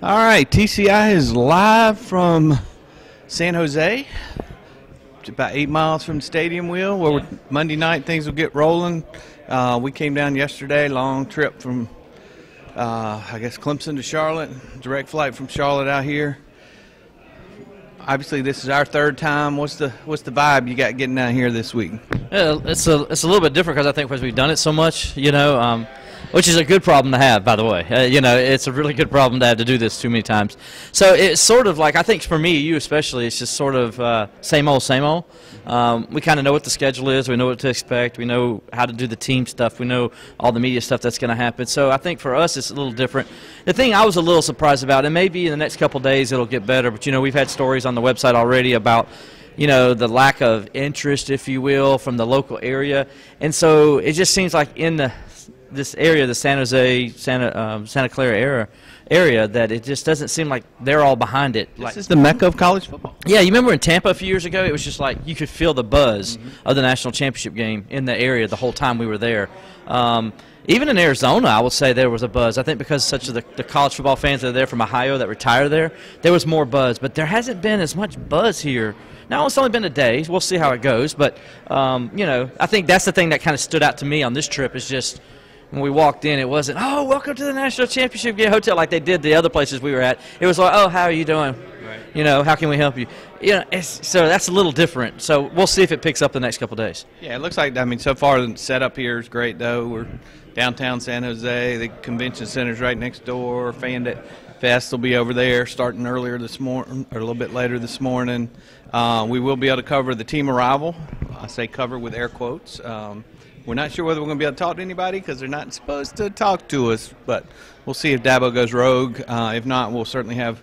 All right, TCI is live from San Jose, about 8 miles from the stadium wheel, where Monday night things will get rolling. We came down yesterday, long trip from, I guess, Clemson to Charlotte, direct flight from Charlotte out here. Obviously, this is our third time. What's the vibe you got getting down here this week? It's a little bit different because I think because we've done it so much, which is a good problem to have, by the way. It's a really good problem to have to do this too many times. So it's sort of like, I think for me, you especially, it's just sort of same old, same old. We kind of know what the schedule is. We know what to expect. We know how to do the team stuff. We know all the media stuff that's going to happen. So I think for us it's a little different. The thing I was a little surprised about, and maybe in the next couple of days it'll get better, but we've had stories on the website already about the lack of interest, if you will, from the local area. And so it just seems like in this area, the San Jose, Santa Clara area, that it just doesn't seem like they're all behind it. This is the mecca of college football. Yeah, you remember in Tampa a few years ago, it was just like you could feel the buzz of the national championship game in the area the whole time we were there. Even in Arizona, I would say there was a buzz. I think because such of the college football fans that are there from Ohio that retire there was more buzz. But there hasn't been as much buzz here. Now, it's only been a day. We'll see how it goes. But, I think that's the thing that kind of stood out to me on this trip is just when we walked in, it wasn't, oh, welcome to the national championship game hotel like they did the other places we were at. It was like, oh, how are you doing? Right. How can we help you? So that's a little different. So we'll see if it picks up the next couple of days. Yeah, it looks like, so far the setup here is great, though. We're downtown San Jose. The convention center's right next door. Fan Fest will be over there starting earlier this morning, or a little bit later this morning. We will be able to cover the team arrival. I say cover with air quotes. We're not sure whether we're going to be able to talk to anybody because they're not supposed to talk to us, but we'll see if Dabo goes rogue. If not, we'll certainly have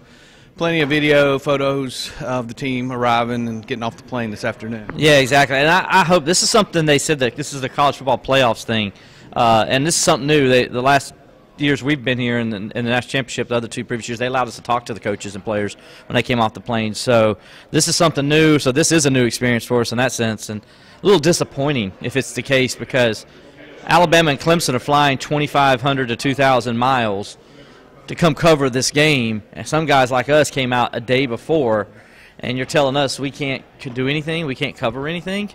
plenty of video, photos of the team arriving and getting off the plane this afternoon. Yeah, exactly. And I hope this is something they said that this is the college football playoffs thing, and this is something new. The last years we've been here in the national championship, the other two previous years, they allowed us to talk to the coaches and players when they came off the plane. So this is something new. So this is a new experience for us in that sense, and a little disappointing if it's the case because Alabama and Clemson are flying 2,500 to 2,000 miles to come cover this game, and some guys like us came out a day before, and you're telling us we can't do anything, we can't cover anything,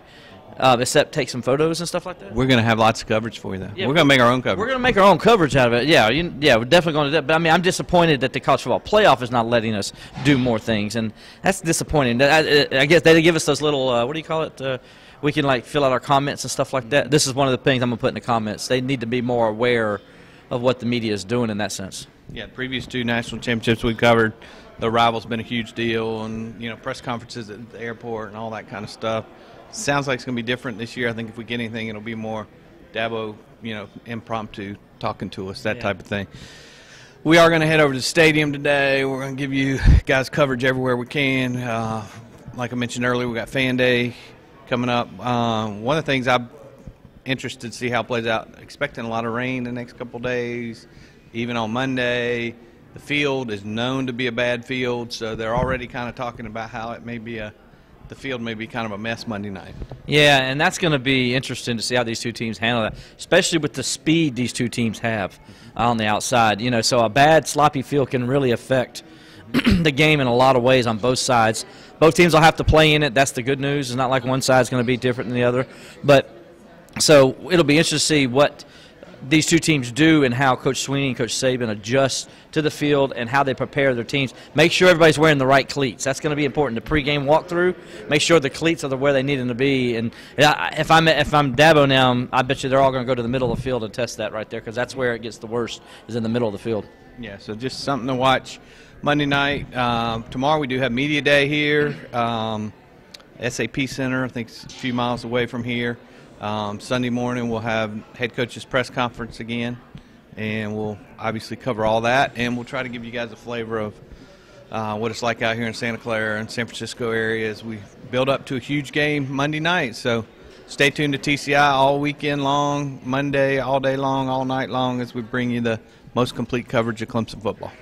except take some photos and stuff like that? We're going to have lots of coverage for you, though. Yeah, we're going to make our own coverage. We're going to make our own coverage out of it. Yeah, we're definitely going to do that. But, I'm disappointed that the college football playoff is not letting us do more things, and that's disappointing. I guess they give us those little, what do you call it, we can, fill out our comments and stuff like that. This is one of the things I'm going to put in the comments. They need to be more aware of what the media is doing in that sense. Yeah, the previous two national championships we've covered, the arrival's been a huge deal, and press conferences at the airport and all that kind of stuff. Sounds like it's going to be different this year. I think if we get anything, it'll be more Dabo, impromptu talking to us, that type of thing. We are going to head over to the stadium today. We're going to give you guys coverage everywhere we can. Like I mentioned earlier, we got Fan Day coming up. One of the things I'm interested to see how it plays out, expecting a lot of rain the next couple of days, even on Monday. The field is known to be a bad field, so they're already kind of talking about how it may be the field may be kind of a mess Monday night. Yeah, and that's going to be interesting to see how these two teams handle that, especially with the speed these two teams have on the outside. So a bad, sloppy field can really affect the game in a lot of ways on both sides. Both teams will have to play in it. That's the good news. It's not like one side's going to be different than the other. But so it'll be interesting to see what these two teams do and how Coach Sweeney and Coach Saban adjust to the field and how they prepare their teams. Make sure everybody's wearing the right cleats. That's going to be important. The pregame walkthrough, make sure the cleats are where they need them to be. And if I'm Dabo now, I bet you they're all going to go to the middle of the field and test that right there because that's where it gets the worst, is in the middle of the field. Yeah, so just something to watch Monday night. Tomorrow we do have Media Day here. SAP Center, I think it's a few miles away from here. Sunday morning we'll have head coach's press conference again, and we'll obviously cover all that, and we'll try to give you guys a flavor of what it's like out here in Santa Clara and San Francisco area as we build up to a huge game Monday night. So stay tuned to TCI all weekend long, Monday, all day long, all night long, as we bring you the most complete coverage of Clemson football.